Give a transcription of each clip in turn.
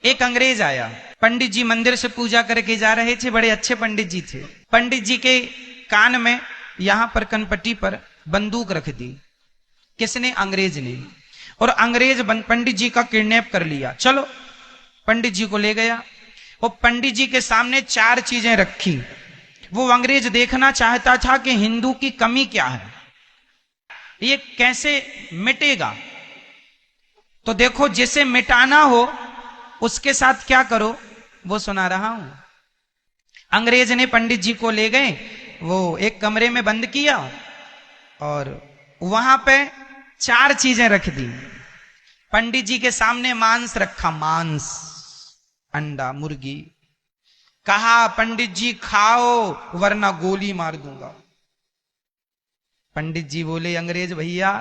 एक अंग्रेज आया, पंडित जी मंदिर से पूजा करके जा रहे थे, बड़े अच्छे पंडित जी थे। पंडित जी के कान में यहां पर कनपट्टी पर बंदूक रख दी। किसने? अंग्रेज ने। और अंग्रेज पंडित जी का किडनैप कर लिया। चलो पंडित जी को ले गया। वो पंडित जी के सामने 4 चीजें रखी। वो अंग्रेज देखना चाहता था कि हिंदू की कमी क्या है, ये कैसे मिटेगा। तो देखो, जिसे मिटाना हो उसके साथ क्या करो, वो सुना रहा हूं। अंग्रेज ने पंडित जी को ले गए, वो एक कमरे में बंद किया और वहां पे 4 चीजें रख दी। पंडित जी के सामने मांस रखा, मांस, अंडा, मुर्गी। कहा, पंडित जी खाओ वरना गोली मार दूंगा। पंडित जी बोले, अंग्रेज भैया,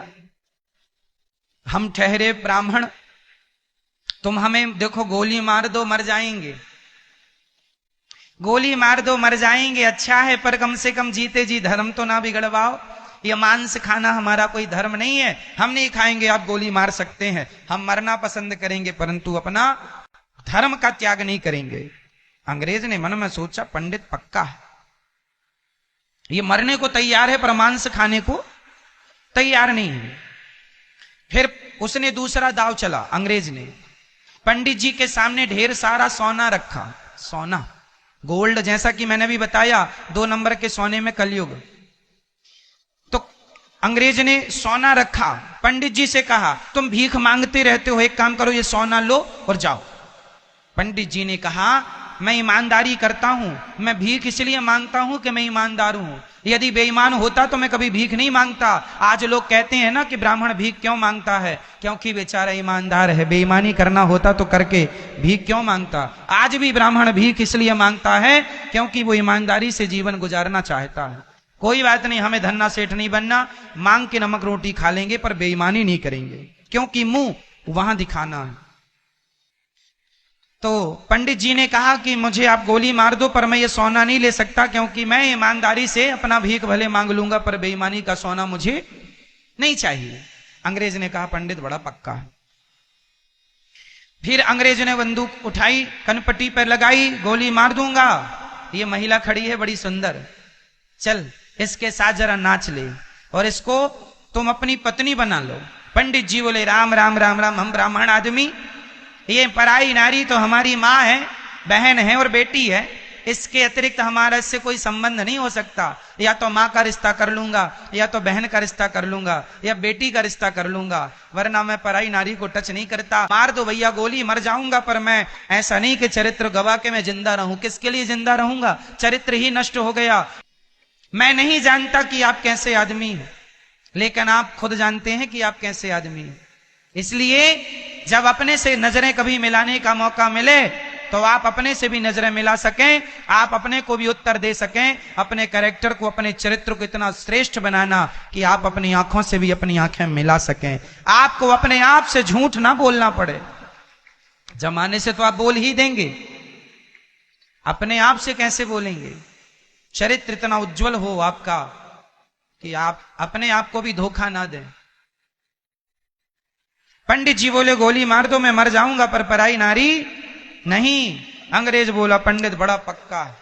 हम ठहरे ब्राह्मण, तुम हमें देखो गोली मार दो मर जाएंगे, गोली मार दो मर जाएंगे, अच्छा है, पर कम से कम जीते जी धर्म तो ना बिगड़वाओ। ये मांस खाना हमारा कोई धर्म नहीं है, हम नहीं खाएंगे, आप गोली मार सकते हैं, हम मरना पसंद करेंगे परंतु अपना धर्म का त्याग नहीं करेंगे। अंग्रेज ने मन में सोचा, पंडित पक्का है, ये मरने को तैयार है पर मांस खाने को तैयार नहीं है। फिर उसने दूसरा दाव चला। अंग्रेज ने पंडित जी के सामने ढेर सारा सोना रखा, सोना, गोल्ड, जैसा कि मैंने भी बताया 2 नंबर के सोने में कलयुग। तो अंग्रेज ने सोना रखा। पंडित जी से कहा, तुम भीख मांगते रहते हो, एक काम करो, ये सोना लो और जाओ। पंडित जी ने कहा, मैं ईमानदारी करता हूं, मैं भीख इसलिए मांगता हूं कि मैं ईमानदार हूं, यदि बेईमान होता तो मैं कभी भीख नहीं मांगता। आज लोग कहते हैं ना कि ब्राह्मण भीख क्यों मांगता है, क्योंकि बेचारा ईमानदार है, बेईमानी करना होता तो करके भीख क्यों मांगता। आज भी ब्राह्मण भीख इसलिए मांगता है क्योंकि वो ईमानदारी से जीवन गुजारना चाहता है। कोई बात नहीं, हमें धन्ना सेठ नहीं बनना, मांग के नमक रोटी खा लेंगे पर बेईमानी नहीं करेंगे, क्योंकि मुंह वहां दिखाना है। तो पंडित जी ने कहा कि मुझे आप गोली मार दो पर मैं ये सोना नहीं ले सकता, क्योंकि मैं ईमानदारी से अपना भीख भले मांग लूंगा पर बेईमानी का सोना मुझे नहीं चाहिए। अंग्रेज ने कहा, पंडित बड़ा पक्का है। फिर अंग्रेज ने बंदूक उठाई, कनपट्टी पर लगाई, गोली मार दूंगा। ये महिला खड़ी है बड़ी सुंदर, चल इसके साथ जरा नाच ले और इसको तुम अपनी पत्नी बना लो। पंडित जी बोले, राम राम राम राम, हम ब्राह्मण आदमी, ये पराई नारी तो हमारी माँ है, बहन है और बेटी है, इसके अतिरिक्त हमारा इससे कोई संबंध नहीं हो सकता। या तो माँ का रिश्ता कर लूंगा, या तो बहन का रिश्ता कर लूंगा, या बेटी का रिश्ता कर लूंगा, वरना मैं पराई नारी को टच नहीं करता। मार दो भैया गोली, मर जाऊंगा, पर मैं ऐसा नहीं कि चरित्र गवा के मैं जिंदा रहूं। किसके लिए जिंदा रहूंगा, चरित्र ही नष्ट हो गया। मैं नहीं जानता कि आप कैसे आदमी हैं, लेकिन आप खुद जानते हैं कि आप कैसे आदमी हैं। इसलिए जब अपने से नजरें कभी मिलाने का मौका मिले तो आप अपने से भी नजरें मिला सकें, आप अपने को भी उत्तर दे सकें, अपने कैरेक्टर को, अपने चरित्र को इतना श्रेष्ठ बनाना कि आप अपनी आंखों से भी अपनी आंखें मिला सकें, आपको अपने आप से झूठ ना बोलना पड़े। जमाने से तो आप बोल ही देंगे, अपने आप से कैसे बोलेंगे। चरित्र इतना उज्जवल हो आपका कि आप अपने आप को भी धोखा ना दें। पंडित जी बोले, गोली मार दो, मैं मर जाऊंगा, पर पराई नारी नहीं। अंग्रेज बोला, पंडित बड़ा पक्का है।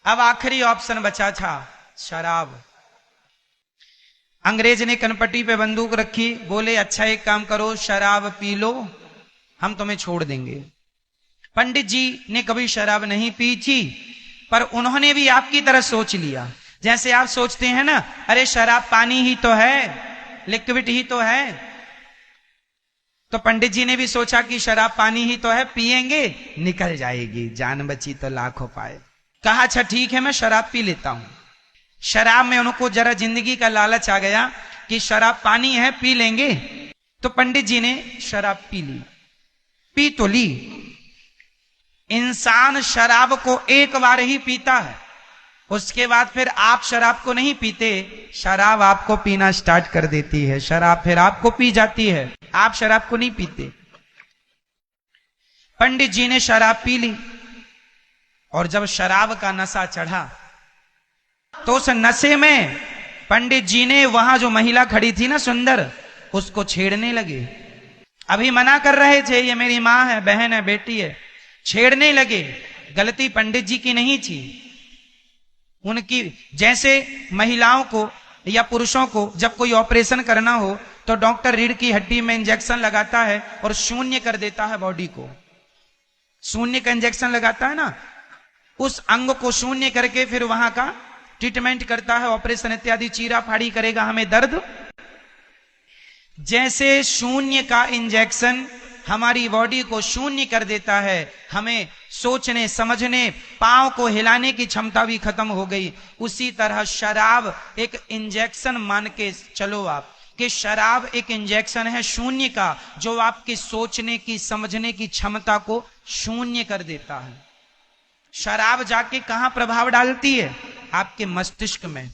अब आखिरी ऑप्शन बचा था, शराब। अंग्रेज ने कनपट्टी पे बंदूक रखी, बोले, अच्छा एक काम करो, शराब पी लो, हम तुम्हें छोड़ देंगे। पंडित जी ने कभी शराब नहीं पी थी, पर उन्होंने भी आपकी तरह सोच लिया। जैसे आप सोचते हैं ना, अरे शराब पानी ही तो है, लिक्विड ही तो है। तो पंडित जी ने भी सोचा कि शराब पानी ही तो है, पिएंगे निकल जाएगी, जान बची तो लाखों पाए। कहा, अच्छा ठीक है, मैं शराब पी लेता हूं। शराब में उनको जरा जिंदगी का लालच आ गया कि शराब पानी है, पी लेंगे। तो पंडित जी ने शराब पी ली। पी तो ली, इंसान शराब को एक बार ही पीता है, उसके बाद फिर आप शराब को नहीं पीते, शराब आपको पीना स्टार्ट कर देती है, शराब फिर आपको पी जाती है, आप शराब को नहीं पीते। पंडित जी ने शराब पी ली और जब शराब का नशा चढ़ा तो उस नशे में पंडित जी ने वहां जो महिला खड़ी थी ना सुंदर, उसको छेड़ने लगे। अभी मना कर रहे थे, ये मेरी माँ है, बहन है, बेटी है, छेड़ने लगे। गलती पंडित जी की नहीं थी उनकी। जैसे महिलाओं को या पुरुषों को जब कोई ऑपरेशन करना हो तो डॉक्टर रीढ़ की हड्डी में इंजेक्शन लगाता है और शून्य कर देता है बॉडी को, शून्य का इंजेक्शन लगाता है ना, उस अंग को शून्य करके फिर वहां का ट्रीटमेंट करता है, ऑपरेशन इत्यादि, चीरा फाड़ी करेगा, हमें दर्द। जैसे शून्य का इंजेक्शन हमारी बॉडी को शून्य कर देता है, हमें सोचने समझने, पांव को हिलाने की क्षमता भी खत्म हो गई, उसी तरह शराब एक इंजेक्शन मान के चलो आप कि शराब एक इंजेक्शन है शून्य का, जो आपके सोचने की समझने की क्षमता को शून्य कर देता है। शराब जाके कहां प्रभाव डालती है? आपके मस्तिष्क में।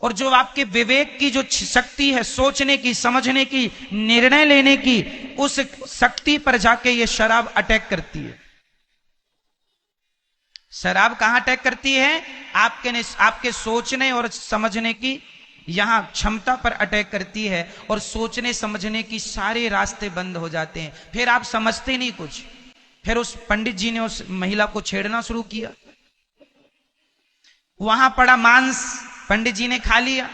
और जो आपके विवेक की जो शक्ति है, सोचने की, समझने की, निर्णय लेने की, उस शक्ति पर जाके ये शराब अटैक करती है। शराब कहां अटैक करती है? आपके सोचने और समझने की यहां क्षमता पर अटैक करती है, और सोचने समझने की सारे रास्ते बंद हो जाते हैं। फिर आप समझते नहीं कुछ। फिर उस पंडित जी ने उस महिला को छेड़ना शुरू किया। वहां पड़ा मांस पंडित जी ने खा लिया,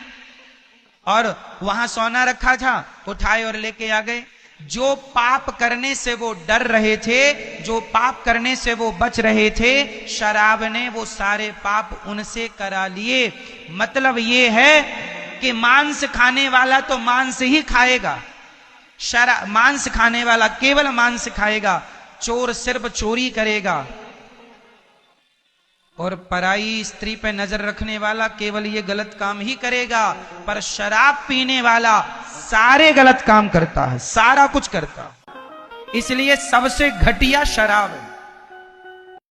और वहां सोना रखा था, उठाए और लेके आ गए। जो पाप करने से वो डर रहे थे, जो पाप करने से वो बच रहे थे, शराब ने वो सारे पाप उनसे करा लिए। मतलब ये है कि मांस खाने वाला तो मांस ही खाएगा, मांस खाने वाला केवल मांस खाएगा, चोर सिर्फ चोरी करेगा, और पराई स्त्री पे नजर रखने वाला केवल ये गलत काम ही करेगा। पर शराब पीने वाला सारे गलत काम करता है, सारा कुछ करता है। इसलिए सबसे घटिया शराब है।